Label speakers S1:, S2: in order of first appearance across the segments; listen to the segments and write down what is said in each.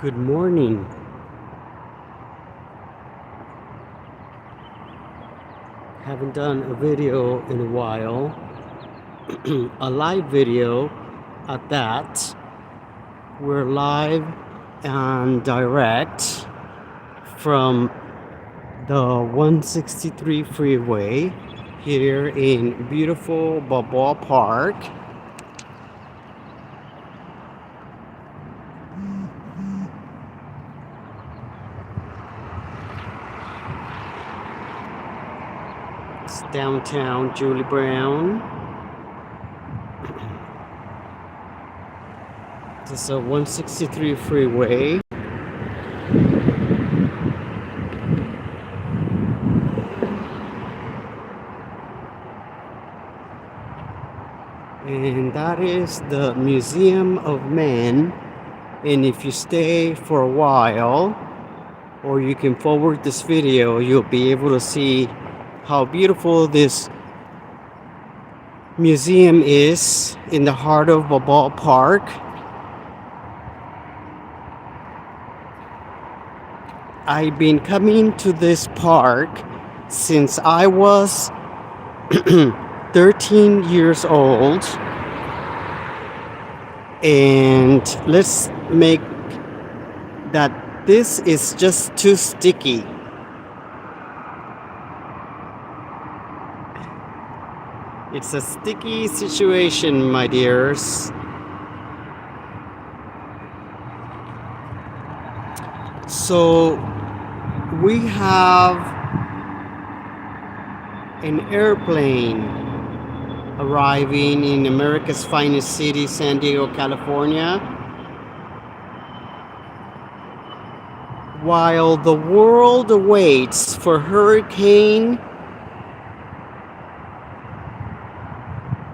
S1: Good morning. Haven't done a video in a while. A live video at that. We're live and direct from the 163 freeway here in beautiful Balboa Park. It's downtown Julie Brown. This is a 163 freeway. And that is the Museum of Men. And if you stay for a while, or you can forward this video, you'll be able to see how beautiful this museum is in the heart of Balboa Park. I've been coming to this park since I was 13 years old, and let's make that this is just too sticky. It's a sticky situation, my dears. So we have an airplane arriving in America's finest city, San Diego, California, while the world awaits for hurricane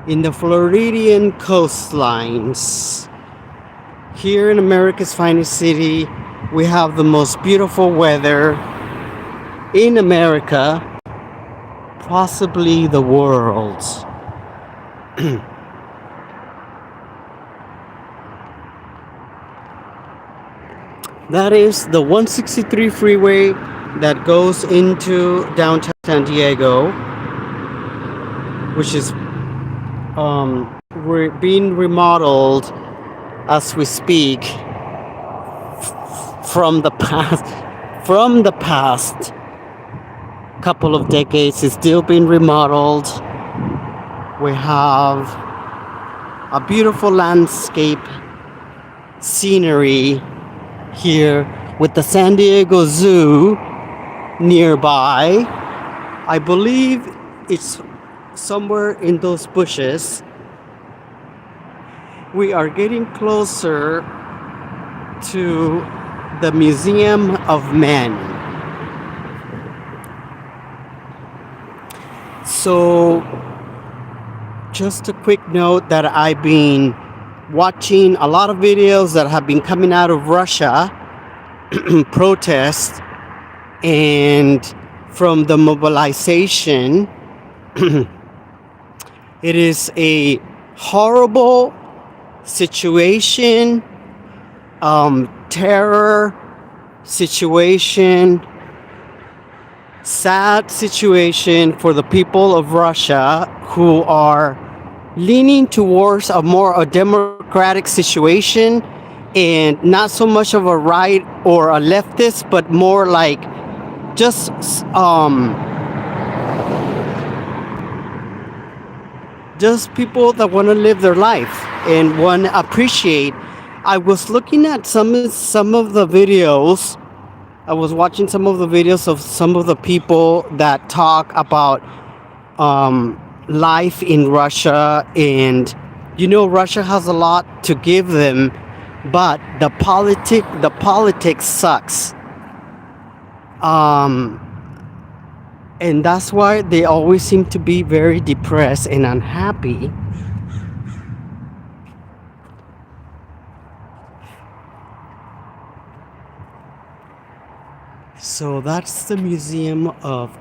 S1: in the Floridian coastlines. Here in America's finest city, we have the most beautiful weather in America, possibly the world. That is the 163 freeway that goes into downtown San Diego, which is being remodeled as we speak from the past couple of decades. It's still being remodeled. We have a beautiful landscape scenery here with the San Diego Zoo nearby. I believe it's somewhere in those bushes. We are getting closer to the Museum of Men. So just a quick note that I've been watching a lot of videos that have been coming out of Russia, protests, and from the mobilization. It is a horrible situation, terror situation, sad situation for the people of Russia who are leaning towards a democratic situation, and not so much of a right or a leftist, but more like just people that want to live their life and want to appreciate. I was looking at some of the videos. I was watching some of the videos of some of the people that talk about life in Russia, and Russia has a lot to give them, but the politics sucks. And that's why they always seem to be very depressed and unhappy. So that's the Museum of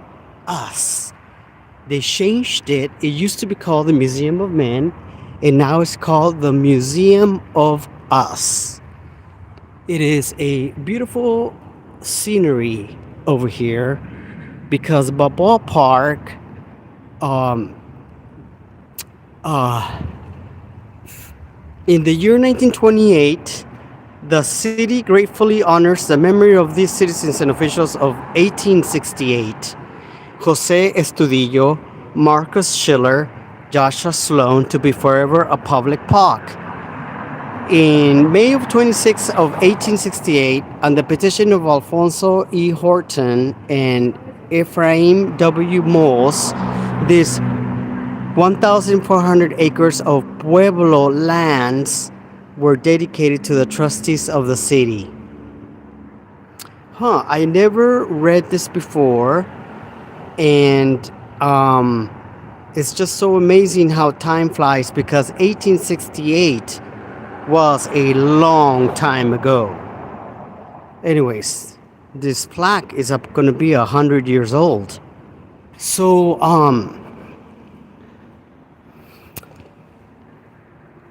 S1: Us. They changed it. It used to be called the Museum of Men, and now it's called the Museum of Us. It is a beautiful scenery over here because Balboa Park, um, uh, in the year 1928, the city gratefully honors the memory of these citizens and officials of 1868. Jose Estudillo, Marcus Schiller, Joshua Sloan to be forever a public park. In May of 26 of 1868, on the petition of Alfonso E. Horton and Ephraim W. Moss, these 1,400 acres of Pueblo lands were dedicated to the trustees of the city. I never read this before, and it's just so amazing how time flies because 1868 was a long time ago. Anyways, this plaque is up going to be 100 years old. So,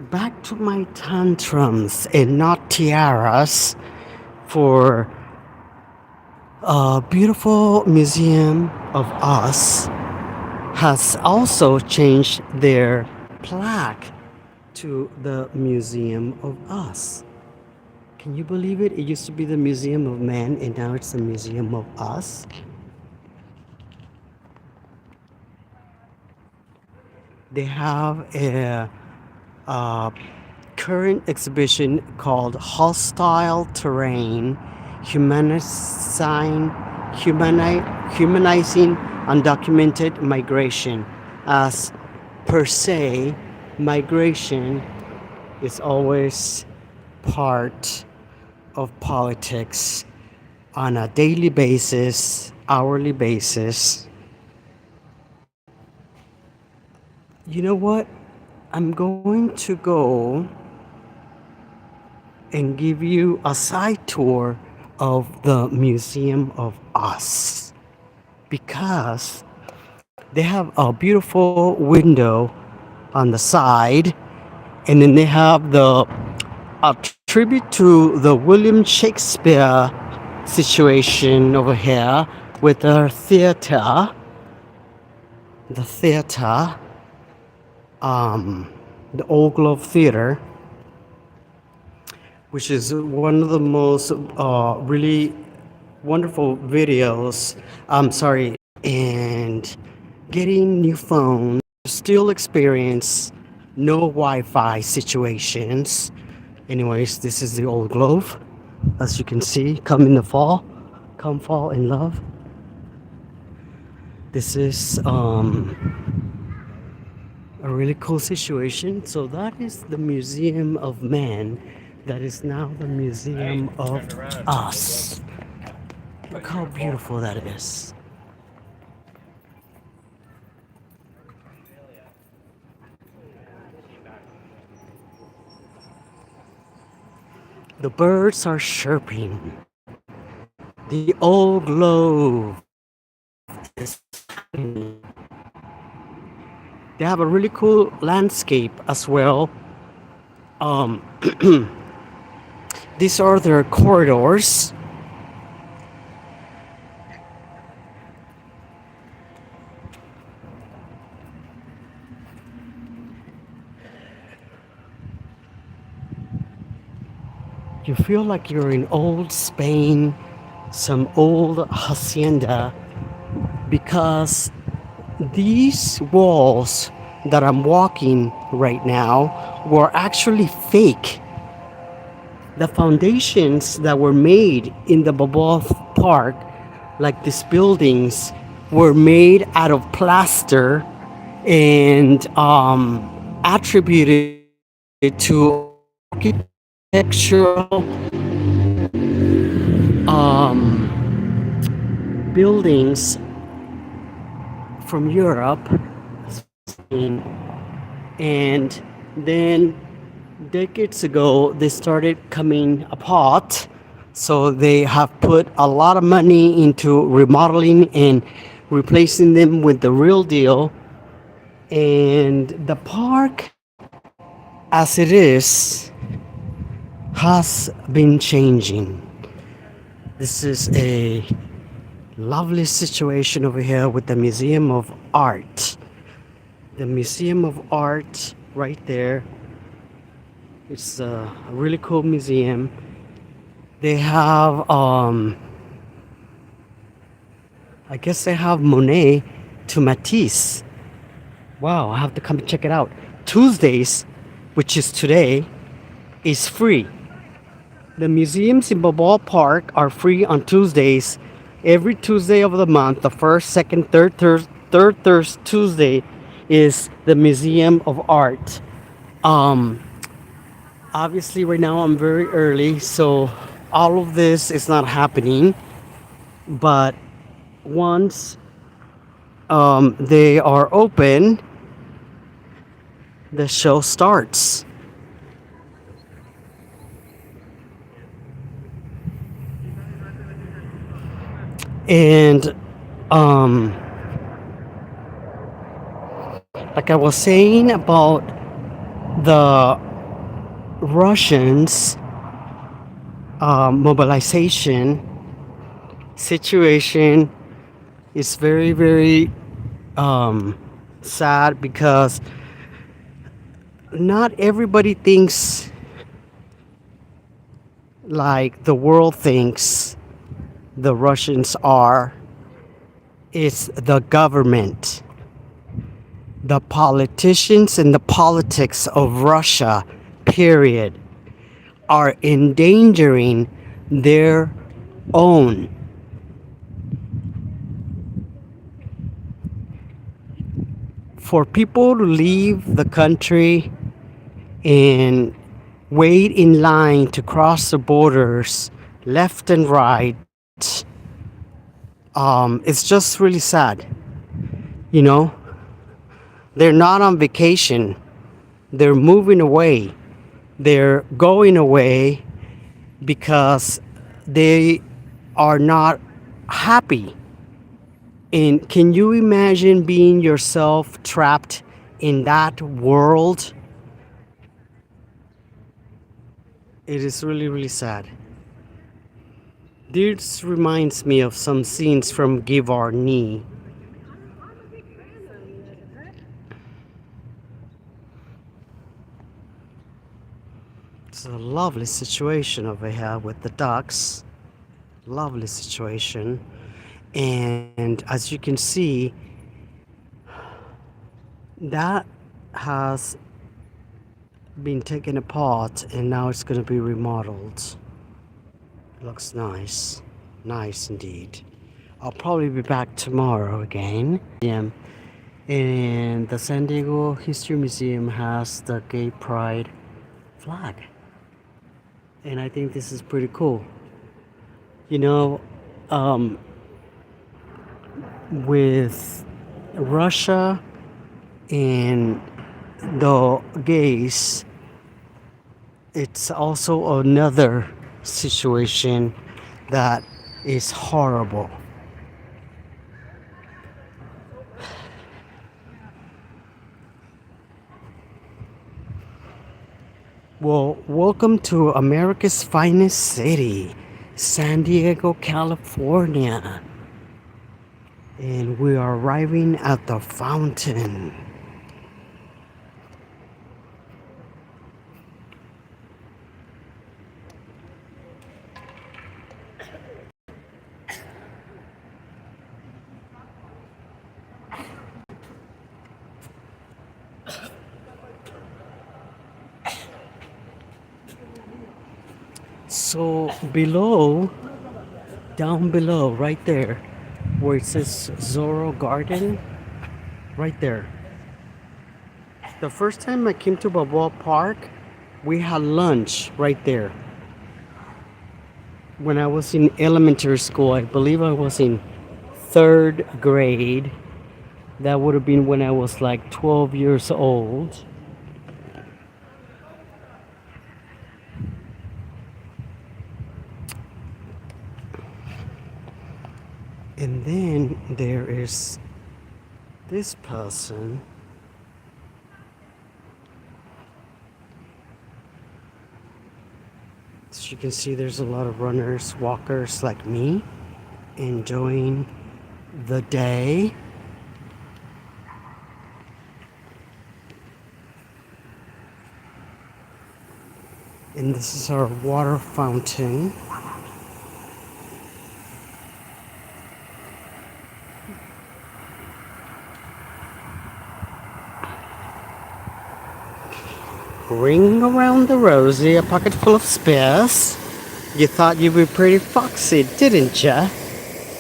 S1: back to my tantrums and not tiaras for a beautiful museum of us has also changed their plaque to the Museum of Us. Can you believe it? It used to be the Museum of Man and now it's the Museum of Us. They have a current exhibition called Hostile Terrain, Humanizing Undocumented Migration. As per se, migration is always part of politics on a daily basis, hourly basis. You know what? I'm going to go and give you a side tour of the Museum of Us because they have a beautiful window on the side, and then they have a tribute to the William Shakespeare situation over here with the theater, the Old Globe Theater, which is one of the most really wonderful videos. And getting new phones, still experience no Wi-Fi situations. Anyways, this is the Old Globe, as you can see. Come fall in love. This is a really cool situation. So that is the Museum of Man. That is now the Museum of Us. Look how beautiful that is. The birds are chirping. The Old Globe is happening. They have a really cool landscape as well. These are their corridors. You feel like you're in old Spain, some old hacienda, because these walls that I'm walking right now were actually fake. The foundations that were made in the Balboa Park, like these buildings, were made out of plaster and attributed to architectural buildings from Europe, and then decades ago they started coming apart. So they have put a lot of money into remodeling and replacing them with the real deal. And the park, as it is, has been changing. This is a lovely situation over here with the Museum of Art. The Museum of Art right there. It's a really cool museum. They have I guess they have Monet to Matisse. Wow, I have to come and check it out. Tuesdays, which is today, is free. The museums in Balboa Park are free on Tuesdays. Every Tuesday of the month, the first, second, third Tuesday is the Museum of Art. Um, Obviously, right now I'm very early, so all of this is not happening. But once they are open, the show starts. And um, like I was saying about the Russians' mobilization situation, is very, very sad because not everybody thinks like the world thinks the Russians are. It's the government, the politicians, and the politics of Russia, period, are endangering their own. For people to leave the country and wait in line to cross the borders left and right, it's just really sad. You know, they're not on vacation, they're moving away, they're going away because they are not happy. And can you imagine being yourself trapped in that world? It is really, really sad. This reminds me of some scenes from Give Our Knee. It's a lovely situation over here with the ducks. Lovely situation. And as you can see, that has been taken apart and now it's going to be remodeled. Looks nice. Nice indeed. I'll probably be back tomorrow again. Yeah. And the San Diego History Museum has the Gay Pride flag. And I think this is pretty cool. You know, with Russia and the gays, it's also another situation that is horrible. Well, welcome to America's finest city, San Diego, California. And we are arriving at the fountain. So below, down below, right there, where it says Zorro Garden, right there. The first time I came to Balboa Park, we had lunch right there. When I was in elementary school, I believe I was in third grade. That would have been when I was like 12 years old. And then there is this person. you can see, there's a lot of runners, walkers like me, enjoying the day. And this is our water fountain. Ring around the rosy, a pocket full of spares. You thought you'd be pretty foxy, didn't ya?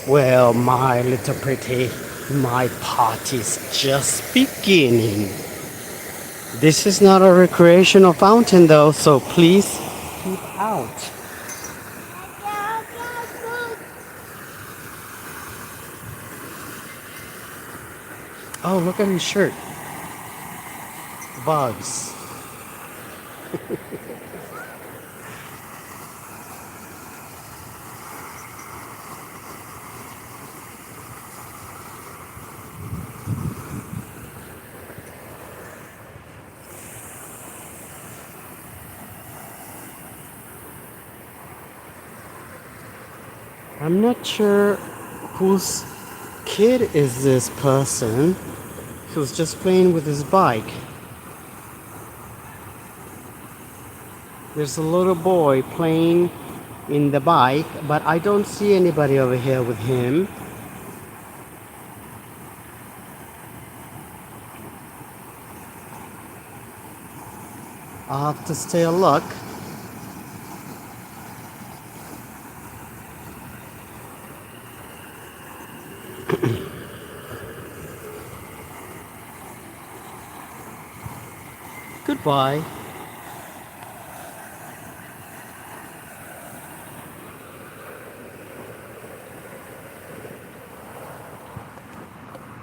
S1: Well, my little pretty, my party's just beginning. This is not a recreational fountain though, so please keep out. Oh, look at his shirt. Bugs. I'm not sure whose kid is this person who's just playing with his bike. There's a little boy playing in the bike, but I don't see anybody over here with him. I'll have to stay a look. Goodbye.